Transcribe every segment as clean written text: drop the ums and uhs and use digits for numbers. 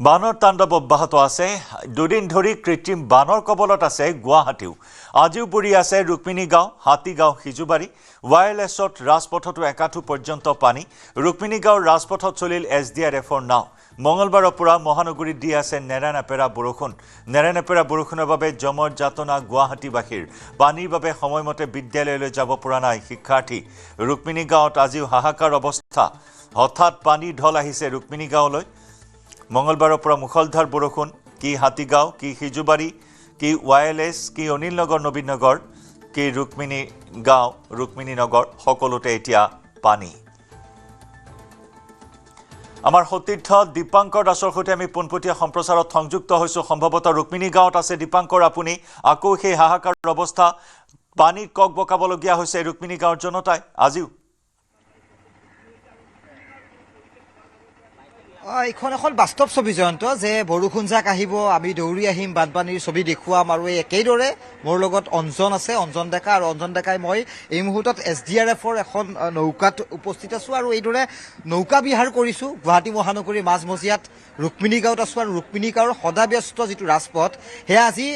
বানৰ তাণ্ডৱ অব্যাহত আছে। দুদিন ধৰি কৃত্ৰিম বানৰ কবলত আছে গুৱাহাটীও। আজিও বুৰি আছে ৰুক্মিণী গাঁও, হাতীগাঁও, সিজুবাৰী। ৱায়াৰলেছত ৰাজপথতো একাঠু পৰ্যন্ত পানী। ৰুক্মিণী গাঁৱৰ ৰাজপথত চলিল SDRFৰ নাও। মঙলবাৰৰ পৰা মহানগৰীত দি আছে নেৰানেপেৰা বৰষুণ। নেৰানেপেৰা বৰষুণৰ বাবে জমৰ যাতনা গুৱাহাটীবাসীৰ। পানীৰ বাবে সময়মতে বিদ্যালয়লৈ যাব পৰা নাই শিক্ষাৰ্থী। ৰুক্মিণী গাঁৱত আজিও হাহাকাৰ অৱস্থা। হঠাৎ পানীৰ ঢল আহিছে ৰুক্মিণী গাঁৱলৈ। মঙলবাৰৰ পৰা মুখলধাৰ বৰষুণ। কি হাতীগাঁও, কি সিজুবাৰী, কি ৱায়াৰলেছ, কি অনিল নগৰ, নবীন নগৰ, কি ৰুক্মিণী গাঁও, ৰুক্মিণী নগৰ, সকলোতে এতিয়া পানী। আমাৰ সতীৰ্থ দীপাংকৰ দাসৰ সৈতে আমি পোনপটীয়া সম্প্ৰচাৰত সংযুক্ত হৈছোঁ। সম্ভৱতঃ ৰুক্মিণী গাঁৱত আছে দীপাংকৰ, আপুনি আকৌ সেই হাহাকাৰ অৱস্থা, পানীত কক বকাবলগীয়া হৈছে ৰুক্মিণী গাঁৱৰ জনতাই আজিও। এইখন এখন বাস্তৱ ছবি জয়ন্ত, যে বৰষুণ যাক আহিব, আমি দৌৰি আহিম, বানপানীৰ ছবি দেখুৱাম। আৰু একেদৰে মোৰ লগত অঞ্জন আছে, অঞ্জন ডেকা। আৰু অঞ্জন ডেকাই মই এই মুহূৰ্তত SDRFৰ এখন নৌকাত উপস্থিত আছোঁ আৰু এইদৰে নৌকা বিহাৰ কৰিছোঁ গুৱাহাটী মহানগৰীৰ মাজমজিয়াত। ৰুক্মিণী গাঁৱত আছোঁ আৰু ৰুক্মিণী গাঁৱৰ সদাব্যস্ত যিটো ৰাজপথ, সেয়া আজি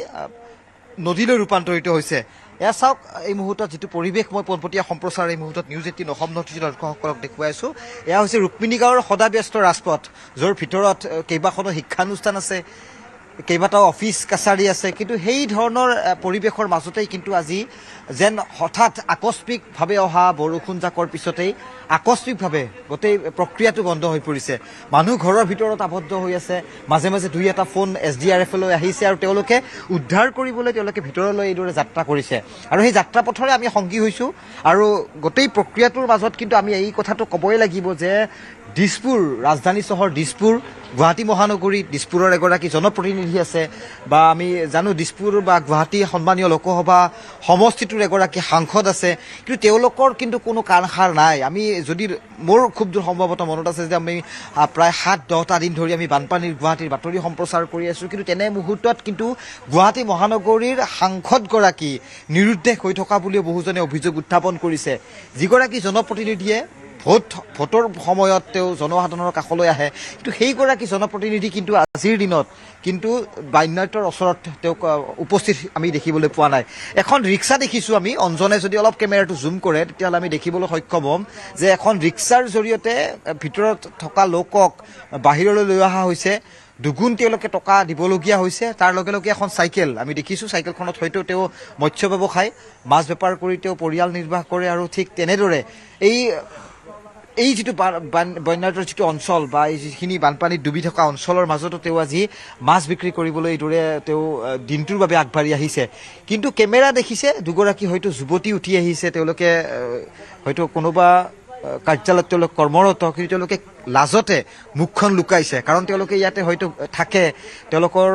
নদীলৈ ৰূপান্তৰিত হৈছে। এয়া চাওক, এই মুহূৰ্তত যিটো পৰিৱেশ মই পোনপটীয়া সম্প্ৰচাৰ এই মুহূৰ্তত News18 অসম নৰ্থ ইষ্টৰ দৰ্শকসকলক দেখুৱাই আছোঁ। এয়া হৈছে ৰুক্মিণী গাঁৱৰ সদাব্যস্ত ৰাজপথ, য'ৰ ভিতৰত কেইবাখনো শিক্ষানুষ্ঠান আছে, কেইবাটাও অফিচ কাছাৰী আছে। কিন্তু সেই ধৰণৰ পৰিৱেশৰ মাজতেই কিন্তু আজি যেন হঠাৎ আকস্মিকভাৱে অহা বৰষুণ জাকৰ পিছতেই আকস্মিকভাৱে গোটেই প্ৰক্ৰিয়াটো বন্ধ হৈ পৰিছে। মানুহ ঘৰৰ ভিতৰত আবদ্ধ হৈ আছে। মাজে মাজে দুই এটা ফোন SDRFলৈ আহিছে আৰু তেওঁলোকে উদ্ধাৰ কৰিবলৈ তেওঁলোকে ভিতৰলৈ এইদৰে যাত্ৰা কৰিছে। আৰু সেই যাত্ৰা পথৰে আমি সংগী হৈছোঁ। আৰু গোটেই প্ৰক্ৰিয়াটোৰ মাজত কিন্তু আমি এই কথাটো ক'বই লাগিব যে দিছপুৰ, ৰাজধানী চহৰ দিছপুৰ, গুৱাহাটী মহানগৰীত দিছপুৰৰ এগৰাকী জনপ্ৰতিনিধি আছে, বা আমি জানো দিছপুৰ বা গুৱাহাটী সন্মানীয় লোকসভা সমষ্টিটোৰ এগৰাকী সাংসদ আছে। কিন্তু তেওঁলোকৰ কিন্তু কোনো কাণসাৰ নাই। আমি যদি মোৰ খুব দূৰ সম্ভৱতঃ মনত আছে যে আমি প্ৰায় 7-10টা দিন ধৰি আমি বানপানীৰ গুৱাহাটীৰ বাতৰি সম্প্ৰচাৰ কৰি আছোঁ। কিন্তু তেনে মুহূৰ্তত কিন্তু গুৱাহাটী মহানগৰীৰ সাংসদগৰাকী নিৰুদ্দেশ হৈ থকা বুলিও বহুজনে অভিযোগ উত্থাপন কৰিছে। যিগৰাকী জনপ্ৰতিনিধিয়ে ভোটৰ সময়ত তেওঁ জনসাধাৰণৰ কাষলৈ আহে, কিন্তু সেইগৰাকী জনপ্ৰতিনিধি কিন্তু আজিৰ দিনত কিন্তু বান্যায়তৰ ওচৰত তেওঁক উপস্থিত আমি দেখিবলৈ পোৱা নাই। এখন ৰিক্সা দেখিছোঁ আমি। অঞ্জনে যদি অলপ কেমেৰাটো জুম কৰে তেতিয়াহ'লে আমি দেখিবলৈ সক্ষম হ'ম যে এখন ৰিক্সাৰ জৰিয়তে ভিতৰত থকা লোকক বাহিৰলৈ লৈ অহা হৈছে। দুগুণ তেওঁলোকে টকা দিবলগীয়া হৈছে। তাৰ লগে লগে এখন চাইকেল আমি দেখিছোঁ। চাইকেলখনত হয়তো তেওঁ মৎস্য ব্যৱসায়, মাছ বেপাৰ কৰি তেওঁ পৰিয়াল নিৰ্বাহ কৰে। আৰু ঠিক তেনেদৰে এই যিটো বন্যাৰ যিটো অঞ্চল বা এই যিখিনি বানপানীত ডুবি থকা অঞ্চলৰ মাজতো তেওঁ আজি মাছ বিক্ৰী কৰিবলৈ এইদৰে তেওঁ দিনটোৰ বাবে আগবাঢ়ি আহিছে। কিন্তু কেমেৰা দেখিছে দুগৰাকী হয়তো যুৱতী উঠি আহিছে। তেওঁলোকে হয়তো কোনোবা কাৰ্যালয়ত তেওঁলোক কৰ্মৰত, কিন্তু তেওঁলোকে লাজতে মুখখন লুকাইছে। কাৰণ তেওঁলোকে ইয়াতে হয়তো থাকে, তেওঁলোকৰ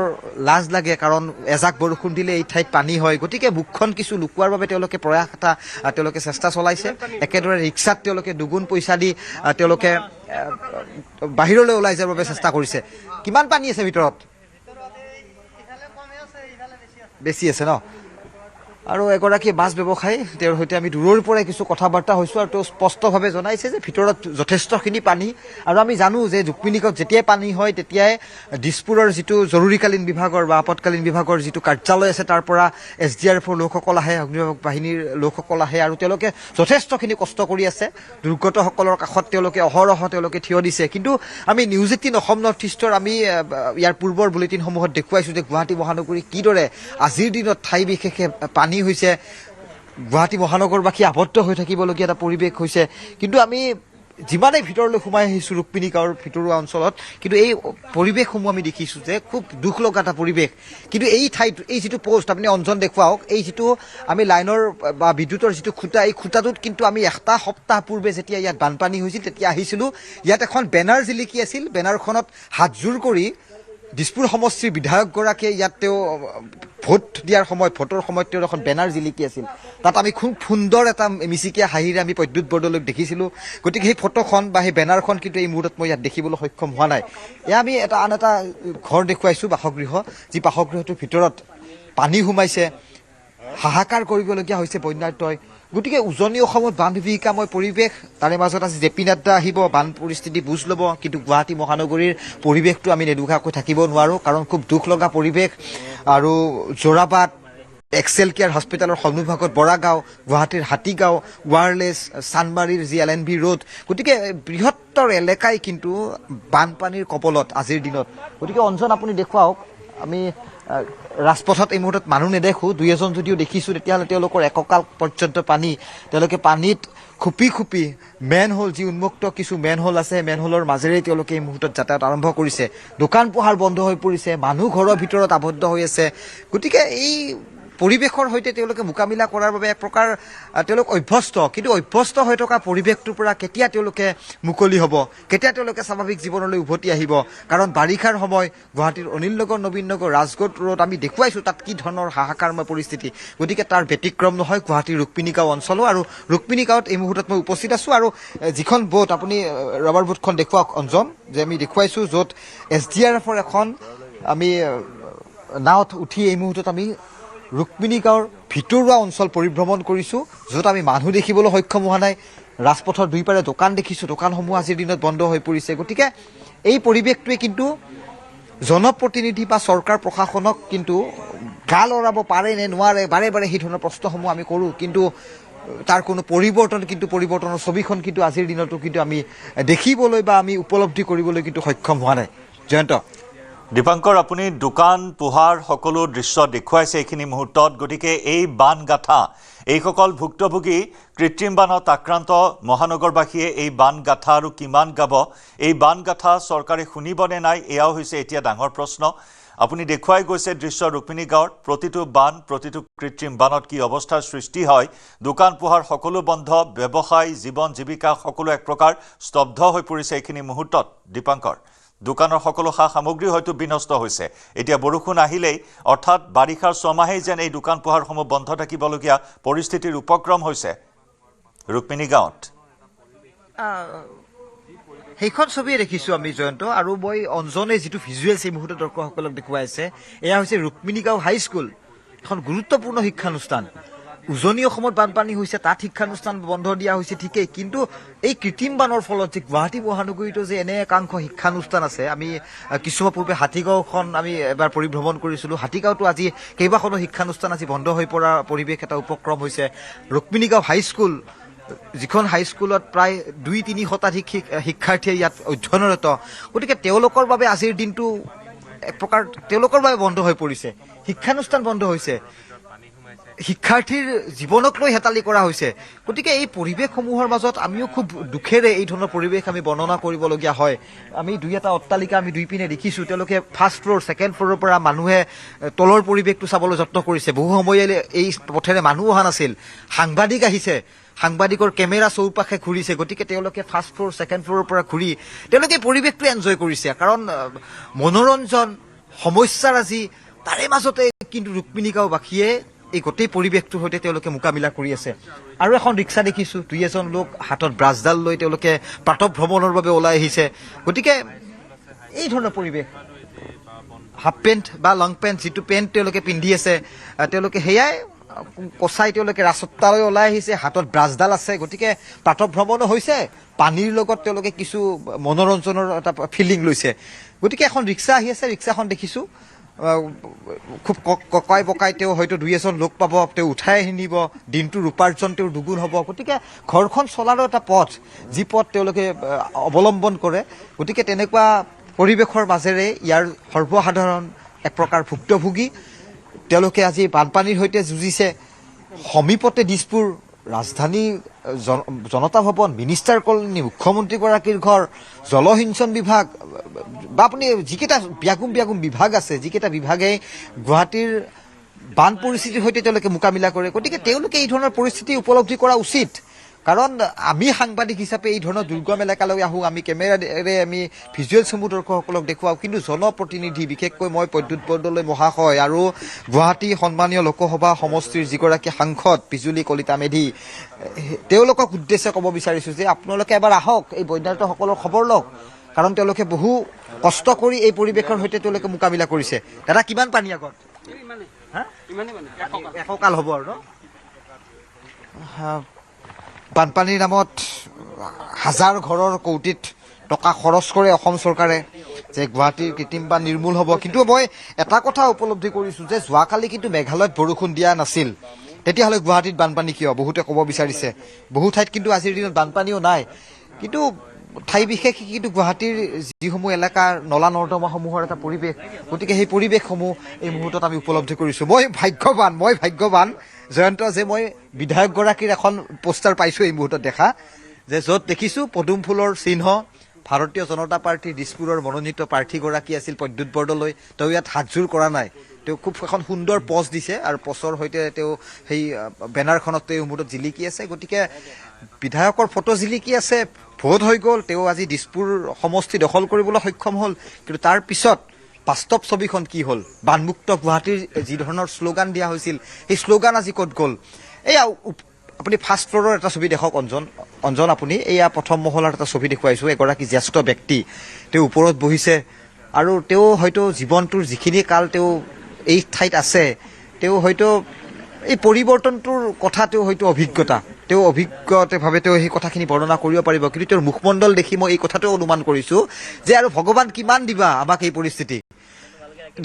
লাজ লাগে, কাৰণ এজাক বৰষুণ দিলে এই ঠাইত পানী হয়। গতিকে মুখখন কিছু লুকুৱাৰ বাবে তেওঁলোকে প্ৰয়াস এটা তেওঁলোকে চেষ্টা চলাইছে। একেদৰে ৰিক্সাত তেওঁলোকে দুগুণ পইচা দি তেওঁলোকে বাহিৰলৈ ওলাই যাবৰ বাবে চেষ্টা কৰিছে। কিমান পানী আছে ভিতৰত? বেছি আছে ন? আৰু এগৰাকী মাছ ব্যৱসায়ী, তেওঁৰ সৈতে আমি দূৰৰ পৰাই কিছু কথা বাৰ্তা হৈছোঁ। আৰু তেওঁ স্পষ্টভাৱে জনাইছে যে ভিতৰত যথেষ্টখিনি পানী। আৰু আমি জানো যে ৰুক্মিণী গাঁৱত যেতিয়াই পানী হয় তেতিয়াই দিছপুৰৰ যিটো জৰুৰীকালীন বিভাগৰ বা আপতকালীন বিভাগৰ যিটো কাৰ্যালয় আছে তাৰ পৰা SDRFৰ লোকসকল আহে, অগ্নিনিৰ্বাপক বাহিনীৰ লোকসকল আহে। আৰু তেওঁলোকে যথেষ্টখিনি কষ্ট কৰি আছে। দুৰ্গতসকলৰ কাষত তেওঁলোকে অহৰহ তেওঁলোকে থিয় দিছে। কিন্তু আমি News18 অসম নৰ্থ ইষ্টৰ আমি ইয়াৰ পূৰ্বৰ বুলেটিনসমূহত দেখুৱাইছোঁ যে গুৱাহাটী মহানগৰী কিদৰে আজিৰ দিনত ঠাই বিশেষে পানী হৈছে, গুৱাহাটী মহানগৰবাসী আবদ্ধ হৈ থাকিবলগীয়া এটা পৰিৱেশ হৈছে। কিন্তু আমি যিমানেই ভিতৰলৈ সোমাই আহিছোঁ ৰুক্মিণী গাঁৱৰ ভিতৰুৱা অঞ্চলত, কিন্তু এই পৰিৱেশসমূহ আমি দেখিছোঁ যে খুব দুখ লগা এটা পৰিৱেশ। কিন্তু এই ঠাইত এই যিটো পোষ্ট আপুনি অঞ্জন দেখুৱাওক, এই যিটো আমি লাইনৰ বা বিদ্যুতৰ যিটো খুঁটা, এই খুঁটাটোত কিন্তু আমি এটা সপ্তাহ পূৰ্বে যেতিয়া ইয়াত বানপানী হৈছিল তেতিয়া আহিছিলোঁ। ইয়াত এখন বেনাৰ জিলিকি আছিল। বেনাৰখনত হাতযোৰ কৰি দিছপুৰ সমষ্টিৰ বিধায়কগৰাকীয়ে ইয়াত তেওঁ ভোট দিয়াৰ সময়ত, ভোটৰ সময়ত তেওঁৰ এখন বেনাৰ জিলিকি আছিল। তাত আমি খুব সুন্দৰ এটা মিচিকীয়া হাঁহিৰে আমি প্ৰদ্যুৎ বৰদলৈক দেখিছিলোঁ। গতিকে সেই ফটোখন বা সেই বেনাৰখন কিন্তু এই মুহূৰ্তত মই ইয়াত দেখিবলৈ সক্ষম হোৱা নাই। এয়া আমি আন এটা ঘৰ দেখুৱাইছোঁ, বাসগৃহ, যি বাসগৃহটোৰ ভিতৰত পানী সোমাইছে, হাহাকাৰ কৰিবলগীয়া হৈছে বন্যাৰ্তই। গতিকে উজনি অসমত বান বিভীষিকাময় পৰিৱেশ, তাৰে মাজত আজি জে পি নাড্ডা আহিব, বান পৰিস্থিতি বুজ ল'ব, কিন্তু গুৱাহাটী মহানগৰীৰ পৰিৱেশটো আমি নেদেখাকৈ থাকিব নোৱাৰোঁ, কাৰণ খুব দুখ লগা পৰিৱেশ। আৰু যোৰাবাট, এক্সেল কেয়াৰ হস্পিটেলৰ সন্মুখভাগত বৰাগাঁও, গুৱাহাটীৰ হাতীগাঁও, ৱাৰলেছ, চানমাৰীৰ যি LNB ৰোড, গতিকে বৃহত্তৰ এলেকাই কিন্তু বানপানীৰ কবলত আজিৰ দিনত। গতিকে অঞ্জন আপুনি দেখুৱাওক, আমি ৰাজপথত এই মুহূৰ্তত মানুহ নেদেখোঁ, দুই এজন যদিও দেখিছোঁ তেতিয়াহ'লে তেওঁলোকৰ একঁকাল পৰ্যন্ত পানী, তেওঁলোকে পানীত খুপি খুপি মেনহোল, যি উন্মুক্ত কিছু মেনহোল আছে, মেনহোলৰ মাজেৰে তেওঁলোকে এই মুহূৰ্তত যাতায়াত আৰম্ভ কৰিছে। দোকান পোহাৰ বন্ধ হৈ পৰিছে, মানুহ ঘৰৰ ভিতৰত আবদ্ধ হৈ আছে। গতিকে এই পৰিৱেশৰ সৈতে তেওঁলোকে মোকাবিলা কৰাৰ বাবে এক প্ৰকাৰ তেওঁলোক অভ্যস্ত, কিন্তু অভ্যস্ত হৈ থকা পৰিৱেশটোৰ পৰা কেতিয়া তেওঁলোকে মুকলি হ'ব, কেতিয়া তেওঁলোকে স্বাভাৱিক জীৱনলৈ উভতি আহিব? কাৰণ বাৰিষাৰ সময়, গুৱাহাটীৰ অনিল নগৰ, নবীন নগৰ, ৰাজকোট ৰোড আমি দেখুৱাইছোঁ তাত কি ধৰণৰ হাহাকাৰময় পৰিস্থিতি। গতিকে তাৰ ব্যতিক্ৰম নহয় গুৱাহাটীৰ ৰুক্মিণী গাঁও অঞ্চলো। আৰু ৰুক্মিণী গাঁৱত এই মুহূৰ্তত মই উপস্থিত আছোঁ। আৰু যিখন বোট, আপুনি ৰবাৰ বোটখন দেখুৱাওক অঞ্জন, যে আমি দেখুৱাইছোঁ য'ত SDRFৰ এখন আমি নাৱত উঠি এই মুহূৰ্তত আমি ৰুক্মিণী গাঁৱৰ ভিতৰুৱা অঞ্চল পৰিভ্ৰমণ কৰিছোঁ, য'ত আমি মানুহ দেখিবলৈ সক্ষম হোৱা নাই। ৰাজপথৰ দুইপাৰে দোকান দেখিছোঁ, দোকানসমূহ আজিৰ দিনত বন্ধ হৈ পৰিছে। গতিকে এই পৰিৱেশটোৱে কিন্তু জনপ্ৰতিনিধি বা চৰকাৰ প্ৰশাসনক কিন্তু গা লৰাব পাৰে নে নোৱাৰে, বাৰে বাৰে সেই ধৰণৰ প্ৰশ্নসমূহ আমি কৰোঁ, কিন্তু তাৰ কোনো পৰিৱৰ্তনৰ ছবিখন কিন্তু আজিৰ দিনতো কিন্তু আমি দেখিবলৈ বা আমি উপলব্ধি কৰিবলৈ কিন্তু সক্ষম হোৱা নাই। জয়ন্ত। দীপাংকৰ, আপুনি দোকান পোহাৰ সকলো দৃশ্য দেখুৱাইছে এইখিনি মুহূৰ্তত। গতিকে এই বান গাঁথা, এইসকল ভুক্তভোগী কৃত্ৰিম বানত আক্ৰান্ত মহানগৰবাসীয়ে এই বান গাঁথা আৰু কিমান গাব, এই বান গাঁথা চৰকাৰে শুনিবনে নাই, এয়াও হৈছে এতিয়া ডাঙৰ প্ৰশ্ন। আপুনি দেখুৱাই গৈছে দৃশ্য ৰুক্মিণী গাঁৱৰ, প্ৰতিটো বান, প্ৰতিটো কৃত্ৰিম বানত কি অৱস্থাৰ সৃষ্টি হয়। দোকান পোহাৰ সকলো বন্ধ, ব্যৱসায়, জীৱন জীৱিকা সকলো এক প্ৰকাৰ স্তব্ধ হৈ পৰিছে এইখিনি মুহূৰ্তত। দীপাংকৰ, দোকানৰ সকলো সা সামগ্ৰী হয়তো বিনষ্ট হৈছে। এতিয়া বৰষুণ আহিলেই, অৰ্থাৎ বাৰিষাৰ ছমাহেই যেন এই দোকান পোহাৰসমূহ বন্ধ থাকিবলগীয়া পৰিস্থিতিৰ উপক্ৰম হৈছে ৰুক্মিণী গাঁৱত। সেইখন ছবিয়ে দেখিছোঁ আমি জয়ন্ত। আৰু মই অঞ্জনে যিটো ভিজুৱেলছ এই মুহূৰ্তত দৰ্শকসকলক দেখুৱাইছে, এয়া হৈছে ৰুক্মিণী গাঁও হাইস্কুল, এখন গুৰুত্বপূৰ্ণ শিক্ষানুষ্ঠান। উজনি অসমত বানপানী হৈছে, তাত শিক্ষানুষ্ঠান বন্ধ দিয়া হৈছে ঠিকেই, কিন্তু এই কৃত্ৰিম বানৰ ফলত যে গুৱাহাটী মহানগৰীতো যে এনে একাংশ শিক্ষানুষ্ঠান আছে, আমি কিছুমান পূৰ্বে হাতীগাঁওখন আমি এবাৰ পৰিভ্ৰমণ কৰিছিলোঁ, হাতীগাঁওতো আজি কেইবাখনো শিক্ষানুষ্ঠান আজি বন্ধ হৈ পৰা পৰিৱেশ এটা উপক্ৰম হৈছে। ৰুক্মিণী গাঁও হাইস্কুল, যিখন হাইস্কুলত প্ৰায় 2-3 শতাধিক শিক্ষাৰ্থীয়ে ইয়াত অধ্যয়নৰত, গতিকে তেওঁলোকৰ বাবে আজিৰ দিনটো এক প্ৰকাৰ তেওঁলোকৰ বাবে বন্ধ হৈ পৰিছে, শিক্ষানুষ্ঠান বন্ধ হৈছে, শিক্ষাৰ্থীৰ জীৱনক লৈ হেতালি কৰা হৈছে। গতিকে এই পৰিৱেশসমূহৰ মাজত আমিও খুব দুখেৰে এই ধৰণৰ পৰিৱেশ আমি বৰ্ণনা কৰিবলগীয়া হয়। আমি দুই এটা অট্টালিকা আমি দুই পিনে দেখিছোঁ, তেওঁলোকে ফাৰ্ষ্ট ফ্ল'ৰ, ছেকেণ্ড ফ্ল'ৰৰ পৰা মানুহে তলৰ পৰিৱেশটো চাবলৈ যত্ন কৰিছে। বহু সময়েৰে এই পথেৰে মানুহ অহা নাছিল, সাংবাদিক আহিছে, সাংবাদিকৰ কেমেৰা চৌপাশে ঘূৰিছে, গতিকে তেওঁলোকে ফাৰ্ষ্ট ফ্ল'ৰ, ছেকেণ্ড ফ্ল'ৰৰ পৰা ঘূৰি তেওঁলোকে পৰিৱেশটো এনজয় কৰিছে। কাৰণ মনোৰঞ্জন, সমস্যাৰাজি, তাৰে মাজতে কিন্তু ৰুক্মিণী গাঁওবাসীয়ে এই গোটেই পৰিৱেশটোৰ সৈতে তেওঁলোকে মোকাবিলা কৰি আছে। আৰু এখন ৰিক্সা দেখিছোঁ, 2-এজন লোক হাতত ব্ৰাছডাল লৈ তেওঁলোকে প্ৰাতঃ ভ্ৰমণৰ বাবে ওলাই আহিছে। গতিকে এই ধৰণৰ পৰিৱেশ, হাফ পেণ্ট বা লং পেণ্ট, যিটো পেণ্ট তেওঁলোকে পিন্ধি আছে, তেওঁলোকে সেয়াই কচাই তেওঁলোকে ৰাস্তালৈ ওলাই আহিছে, হাতত ব্ৰাছডাল আছে। গতিকে প্ৰাতঃ ভ্ৰমণো হৈছে, পানীৰ লগত তেওঁলোকে কিছু মনোৰঞ্জনৰ এটা ফিলিং লৈছে। গতিকে এখন ৰিক্সা আহি আছে, ৰিক্সাখন দেখিছোঁ খুব ককাই বকাই তেওঁ হয়তো 2-এজন লোক পাব, তেওঁ উঠাই নিব, দিনটোৰ উপাৰ্জন তেওঁৰ দুগুণ হ'ব। গতিকে ঘৰখন চলাৰো এটা পথ, যি পথ তেওঁলোকে অৱলম্বন কৰে। গতিকে তেনেকুৱা পৰিৱেশৰ মাজেৰে ইয়াৰ সৰ্বসাধাৰণ এক প্ৰকাৰ ভুক্তভোগী, তেওঁলোকে আজি বানপানীৰ সৈতে যুঁজিছে। সমীপতে দিছপুৰ, ৰাজধানী জনতা ভৱন, মিনিষ্টাৰ কলনী, মুখ্যমন্ত্ৰীগৰাকীৰ ঘৰ, জলসিঞ্চন বিভাগ বা আপুনি যিকেইটা ব্যাগুম বিভাগ আছে, যিকেইটা বিভাগেই গুৱাহাটীৰ বান পৰিস্থিতিৰ সৈতে তেওঁলোকে মোকাবিলা কৰে। গতিকে তেওঁলোকে এই ধৰণৰ পৰিস্থিতি উপলব্ধি কৰা উচিত, কাৰণ আমি সাংবাদিক হিচাপে এই ধৰণৰ দুৰ্গম এলেকালৈ আহোঁ, আমি কেমেৰাৰে আমি ভিজুৱেলছসমূহ দৰ্শকসকলক দেখুৱাওঁ, কিন্তু জনপ্ৰতিনিধি, বিশেষকৈ মই প্ৰদ্যুৎ বৰদলৈ মহাশয় আৰু গুৱাহাটী সন্মানীয় লোকসভা সমষ্টিৰ যিগৰাকী সাংসদ বিজুলী কলিতা মেধি, তেওঁলোকক উদ্দেশ্যে ক'ব বিচাৰিছোঁ যে আপোনালোকে এবাৰ আহক, এই বন্যাৰ্থসকলৰ খবৰ লওক, কাৰণ তেওঁলোকে বহু কষ্ট কৰি এই পৰিৱেশৰ সৈতে তেওঁলোকে মোকাবিলা কৰিছে। দাদা, কিমান পানী আগত? এককাল হ'ব আৰু ন? বানপানীৰ নামত হাজাৰ ঘৰৰ কৌটিত টকা খৰচ কৰে অসম চৰকাৰে যে গুৱাহাটীৰ কৃত্ৰিম বান নিৰ্মূল হ'ব, কিন্তু মই এটা কথা উপলব্ধি কৰিছোঁ যে যোৱাকালি কিন্তু মেঘালয়ত বৰষুণ দিয়া নাছিল, তেতিয়াহ'লে গুৱাহাটীত বানপানী কিয়? বহুতে ক'ব বিচাৰিছে। বহু ঠাইত কিন্তু আজিৰ দিনত বানপানীও নাই, কিন্তু ঠাই বিশেষ কিন্তু গুৱাহাটীৰ যিসমূহ এলেকাৰ নলা নৰ্দমাসমূহৰ এটা পৰিৱেশ, গতিকে সেই পৰিৱেশসমূহ এই মুহূৰ্তত আমি উপলব্ধি কৰিছোঁ। মই ভাগ্যৱান জয়ন্ত যে মই বিধায়কগৰাকীৰ এখন পোষ্টাৰ পাইছোঁ এই মুহূৰ্তত দেখা, যে য'ত দেখিছোঁ পদুম ফুলৰ চিহ্ন, ভাৰতীয় জনতা পাৰ্টীৰ দিছপুৰৰ মনোনীত প্ৰাৰ্থীগৰাকী আছিল প্ৰদ্যুৎ বৰদলৈ। তেওঁ ইয়াত হাতযোৰ কৰা নাই, তেওঁ খুব এখন সুন্দৰ পজ দিছে আৰু পজৰ সৈতে তেওঁ সেই বেনাৰখনত এই মুহূৰ্তত জিলিকি আছে। গতিকে বিধায়কৰ ফটো জিলিকি আছে, ভোট হৈ গ'ল, তেওঁ আজি দিছপুৰ সমষ্টি দখল কৰিবলৈ সক্ষম হ'ল, কিন্তু তাৰ পিছত বাস্তৱ ছবিখন কি হ'ল? বানমুক্ত গুৱাহাটীৰ যি ধৰণৰ শ্লোগান দিয়া হৈছিল, সেই শ্লোগান আজি ক'ত গ'ল? এয়া আপুনি ফাৰ্ষ্ট ফ্ল'ৰৰ এটা ছবি দেখক অঞ্জন আপুনি এয়া প্ৰথম মহলাৰ এটা ছবি দেখুৱাইছোঁ। এগৰাকী জ্যেষ্ঠ ব্যক্তি, তেওঁ ওপৰত বহিছে আৰু তেওঁ হয়তো জীৱনটোৰ যিখিনি কাল তেওঁ এই ঠাইত আছে, তেওঁ হয়তো এই পৰিৱৰ্তনটোৰ কথা তেওঁ হয়তো অভিজ্ঞতাভাৱে তেওঁ সেই কথাখিনি বৰ্ণনা কৰিব পাৰিব, কিন্তু তেওঁৰ মুখমণ্ডল দেখি মই এই কথাটো অনুমান কৰিছোঁ যে আৰু ভগৱান কিমান দিবা আমাক এই পৰিস্থিতি।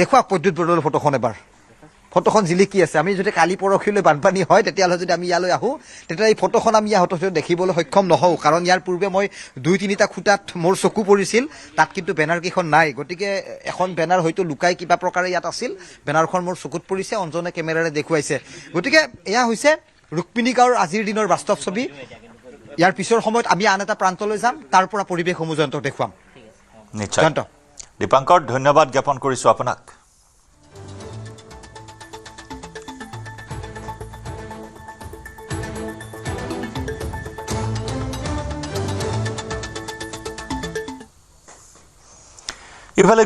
দেখুৱাওক প্ৰদ্যুৎ বৰদলৈৰ ফটোখন এবাৰ, ফটোখন জিলিকি আছে। আমি যদি কালি পৰহিলৈ বানপানী হয় তেতিয়াহ'লে যদি আমি ইয়ালৈ আহোঁ, তেতিয়া এই ফটোখন আমি ইয়াত দেখিবলৈ সক্ষম নহওঁ, কাৰণ ইয়াৰ পূৰ্বে মই 2-3টা খুঁটাত মোৰ চকু পৰিছিল, তাত কিন্তু বেনাৰকেইখন নাই। গতিকে এখন বেনাৰ হয়তো লুকাই কিবা প্ৰকাৰে ইয়াত আছিল, বেনাৰখন মোৰ চকুত পৰিছে, অঞ্জনে কেমেৰাৰে দেখুৱাইছে। গতিকে এয়া হৈছে ৰুক্মিণী গাঁৱৰ আজিৰ দিনৰ বাস্তৱ ছবি। ইয়াৰ পিছৰ সময়ত আমি আন এটা প্ৰান্তলৈ যাম, তাৰ পৰা পৰিৱেশসমূহ জয়ন্তক দেখুৱাম। নিশ্চয় দীপাংকৰ, ধন্যবাদ জ্ঞাপন কৰিছোঁ আপোনাক। ইফালে